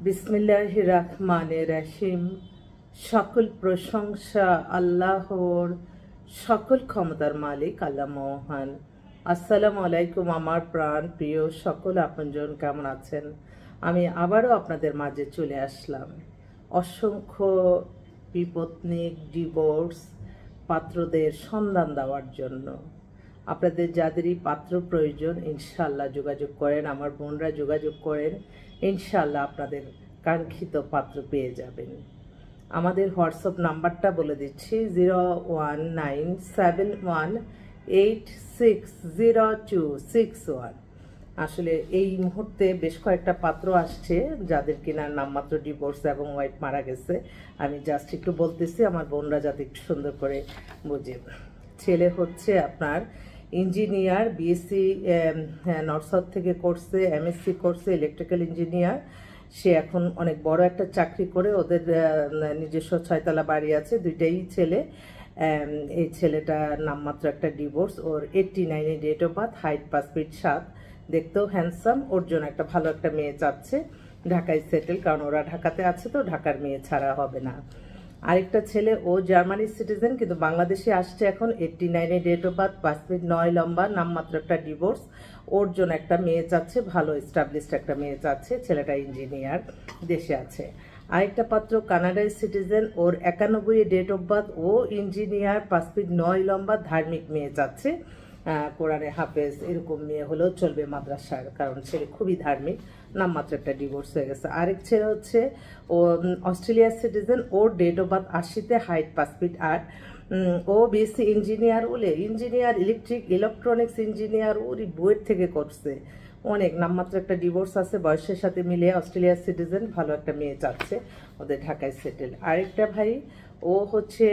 বিসমিল্লাহির রহমানির রহিম। সকল প্রশংসা আল্লাহর, সকল ক্ষমতার মালিক আল্লাহ মহান। আসসালামু আলাইকুম আমার প্রাণ প্রিয় সকল আপনজন, কেমন আছেন? আমি আবারও আপনাদের মাঝে চলে আসলাম অসংখ্য বিপত্নিক ডিভোর্স পাত্রদের সন্ধান দেওয়ার জন্য। আপনাদের যাদেরই পাত্র প্রয়োজন ইনশাআল্লাহ যোগাযোগ করেন, আমার বোনরা যোগাযোগ করেন, ইনশাআল্লাহ আপনাদের কাঙ্ক্ষিত পাত্র পেয়ে যাবেন। আমাদের হোয়াটসঅ্যাপ নাম্বারটা বলে দিচ্ছি 019718600261। আসলে এই মুহূর্তে বেশ কয়েকটা পাত্র আসছে যাদের কিনা নামমাত্র ডিভোর্স এবং ওয়াইফ মারা গেছে। আমি জাস্ট একটু বলতেছি আমার বোনরা যাতে একটু সুন্দর করে বুঝে। ছেলে হচ্ছে আপনার ইঞ্জিনিয়ার, বিএসসি নর্থ সাউথ থেকে করছে, এমএসসি করছে ইলেকট্রিক্যাল ইঞ্জিনিয়ার। সে এখন অনেক বড় একটা চাকরি করে, ওদের নিজস্ব 6তলা বাড়ি আছে, দুইটাই ছেলে। এই ছেলেটার নামমাত্র একটা ডিভোর্স, ওর 89 date of birth, height 5 feet 7, দেখতেও হ্যান্ডসাম। ওর জন্য একটা ভালো একটা মেয়ে চাচ্ছে, ঢাকায় সেটেল, কারণ ওরা ঢাকাতে আছে তো ঢাকার মেয়ে ছাড়া হবে না। আরেকটা ছেলে, ও জার্মানির সিটিজেন কিন্তু বাংলাদেশে আসছে এখন, 89 ডেট অফ বার্থ, 5 ফিট 9 লম্বা, নামমাত্র একটা ডিভোর্স। ওর জন্য একটা মেয়ে চাচ্ছে, ভালো এস্টাবলিশড একটা মেয়ে চাচ্ছে, ছেলেটা ইঞ্জিনিয়ার, দেশে আছে। আরেকটা পাত্র কানাডার সিটিজেন, ওর 91 ডেট অফ বার্থ, ও ইঞ্জিনিয়ার, 5 ফিট 9 লম্বা, ধার্মিক মেয়ে চাচ্ছে, কোরআনে হাফেজ এরকম মেয়ে হলেও চলবে, মাদ্রাসার, কারণ ছেলে খুবই ধার্মিক। নামমাত্র একটা ডিভোর্স হয়ে গেছে। আরেক ছেলে হচ্ছে ও অস্ট্রেলিয়ার সিটিজেন, ওর ডেট অফ বার্থ 80-তে, হাইট 5 ফিট 8, ও বিএসসি ইঞ্জিনিয়ার, বলে ইঞ্জিনিয়ার, ইলেকট্রনিক্স ইঞ্জিনিয়ার, ওর বুয়েট থেকে করছে, অনেক নামমাত্র একটা ডিভোর্স আছে, বয়সের সাথে মিলিয়ে অস্ট্রেলিয়ার সিটিজেন, ভালো একটা মেয়ে চাচ্ছে, ওদের ঢাকায় সেটেল। আরেকটা ভাই, ও হচ্ছে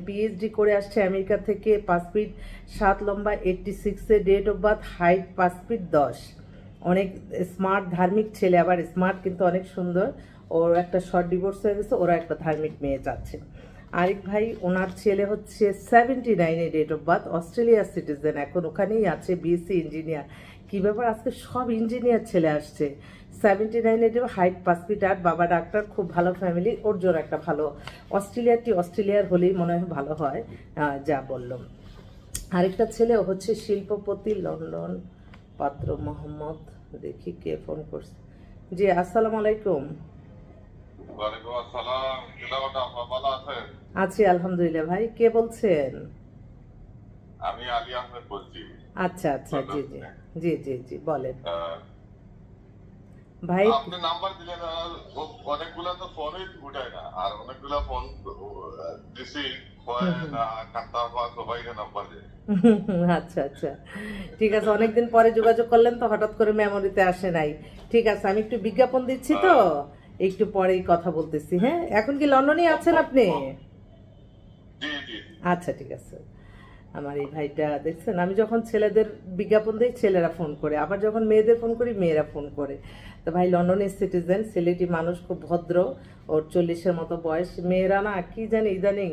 পিএইচডি করে আসছে আমেরিকা থেকে, 5 ফিট 7 লম্বা, 86-এ date of birth, height 5 feet 10, অনেক স্মার্ট ধার্মিক ছেলে, আবার স্মার্ট কিন্তু অনেক সুন্দর। ওর একটা শর্ট ডিভোর্স হয়ে গেছে, ওরা একটা ধার্মিক মেয়ে চাচ্ছে। আরেক ভাই, ওনার ছেলে হচ্ছে 79-এ ডেট অফ বার্থ, অস্ট্রেলিয়ার সিটিজেন, এখন ওখানেই আছে, বিএসসি ইঞ্জিনিয়ার। কী ব্যাপার, আজকে সব ইঞ্জিনিয়ার ছেলে আসছে। 79-এ হাইট 5 ফিট 8, বাবা ডাক্তার, খুব ভালো ফ্যামিলি। ওর জন্য একটা ভালো অস্ট্রেলিয়ার হলেই মনে হয় ভালো হয়, যা বললাম। আরেকটা ছেলে হচ্ছে শিল্পপতি, লন্ডন, পাত্র মোহাম্মদ, দেখি কে ফোন করছে। জি আসসালামু আলাইকুম। ওয়ালাইকুম আসসালাম। ভালো আছেন? আছি আলহামদুলিল্লাহ। ভাই কে বলছেন? আমি আলী আহমেদ বলছি। আচ্ছা আচ্ছা, জি জি জি জি জি বলেন ভাই। আপনি নাম্বার দিলেন, অনেকগুলা তো ফোনই উঠায় না, আর অনেকগুলা ফোন দিছি আচ্ছা আচ্ছা, ঠিক আছে, অনেকদিন পরে যোগাযোগ করলেন তো, হঠাৎ করে মেমোরিতে আসে নাই। ঠিক আছে, আমি একটু বিজ্ঞাপন দিচ্ছি তো, একটু পরেই কথা বলতেছি। হ্যাঁ, এখন কি লন্ডনে আছেন আপনি? আচ্ছা ঠিক আছে। আমার এই ভাইটা দেখছেন, আমি যখন ছেলেদের বিজ্ঞাপন দিই ছেলেরা ফোন করে, আবার যখন মেয়েদের ফোন করি মেয়েরা ফোন করে। তো ভাই লন্ডনের সিটিজেন, ছেলেটি মানুষ, খুব ভদ্র, ওর 40-এর মতো বয়স। মেয়েরা না কি জানি ইদানিং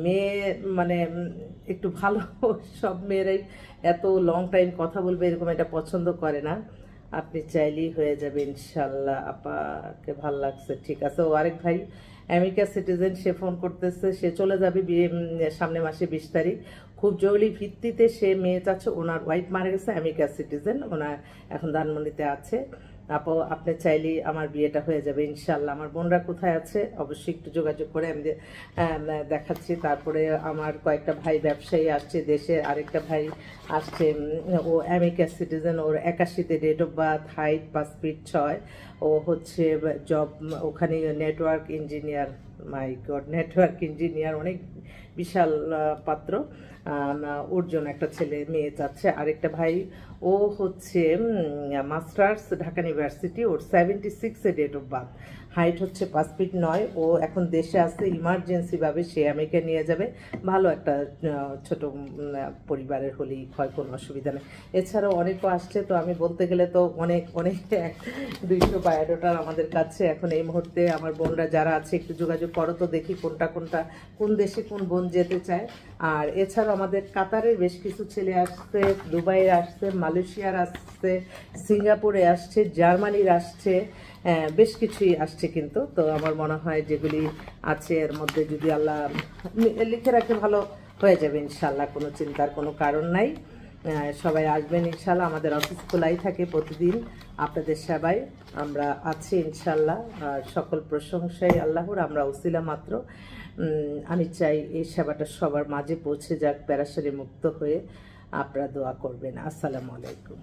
মেয়ে মানে একটু ভালো, সব মেয়েরাই এত লং টাইম কথা বলবে এরকম এটা পছন্দ করে না। আপনি চাইলেই হয়ে যাবে ইনশাল্লাহ। আপাকে ভাল লাগছে, ঠিক আছে। ও আরেক ভাই আমেরিকা সিটিজেন, সে ফোন করতেছে, সে চলে যাবে সামনে মাসে 20 তারিখ। খুব জরুরি ভিত্তিতে সে মেয়ে চাচ্ছে, ওনার ওয়াইফ মারা গেছে, আমেরিকা সিটিজেন, ওনার এখন ধানমন্ডিতে আছে। আপনি চাইলেই আমার বিয়েটা হয়ে যাবে ইনশাল্লাহ। আমার বোনরা কোথায় আছে অবশ্যই একটু যোগাযোগ করে আমি দেখাচ্ছি। তারপরে আমার কয়েকটা ভাই ব্যবসায়ী আসছে দেশে, আরেকটা ভাই আসছে, ও আমেরিকা সিটিজেন, ওর 81-তে date of birth, height 5 feet 6, ও হচ্ছে জব ওখানে network engineer. My God, network engineer, অনেক বিশাল পাত্র। ওর জন্য একটা ছেলে মেয়ে চাচ্ছে। আরেকটা ভাই, ও হচ্ছে মাস্টার্স ঢাকা ইউনিভার্সিটি, ওর 76-এ ডেট অফ বার্থ, হাইট হচ্ছে 5 ফিট 9, ও এখন দেশে আসছে, ইমার্জেন্সিভাবে সে আমেরিকা নিয়ে যাবে, ভালো একটা ছোট পরিবারের হলেই হয়, কোনো অসুবিধা নেই। এছাড়াও অনেকও আসছে, তো আমি বলতে গেলে তো অনেক 200 বায়োডাটা আমাদের কাছে এখন এই মুহূর্তে। আমার বোনরা যারা আছে একটু যোগাযোগ করো তো, দেখি কোন দেশে কোন বোন যেতে চায়। আর এছাড়াও আমাদের কাতারের বেশ কিছু ছেলে আসছে, দুবাইয়ের আসছে, মালয়েশিয়ার আসছে, সিঙ্গাপুরে আসছে, জার্মানির আসছে, বেশ কিছুই আসছে কিন্তু। তো আমার মনে হয় যেগুলি আছে এর মধ্যে যদি আল্লাহ লিখে রাখে ভালো হয়ে যাবে ইনশাল্লাহ, কোনো চিন্তার কোনো কারণ নাই। সবাই আসবেন ইনশাল্লাহ, আমাদের অফিস খোলাই থাকে প্রতিদিন, আপনাদের সেবায় আমরা আছি ইনশাল্লাহ। আর সকল প্রশংসাই আল্লাহর, আমরা উসিলা মাত্র। আমি চাই এই সেবাটা সবার মাঝে পৌঁছে যাক, প্যারাসারি মুক্ত হয়ে। আপনারা দোয়া করবেন। আসসালামু আলাইকুম।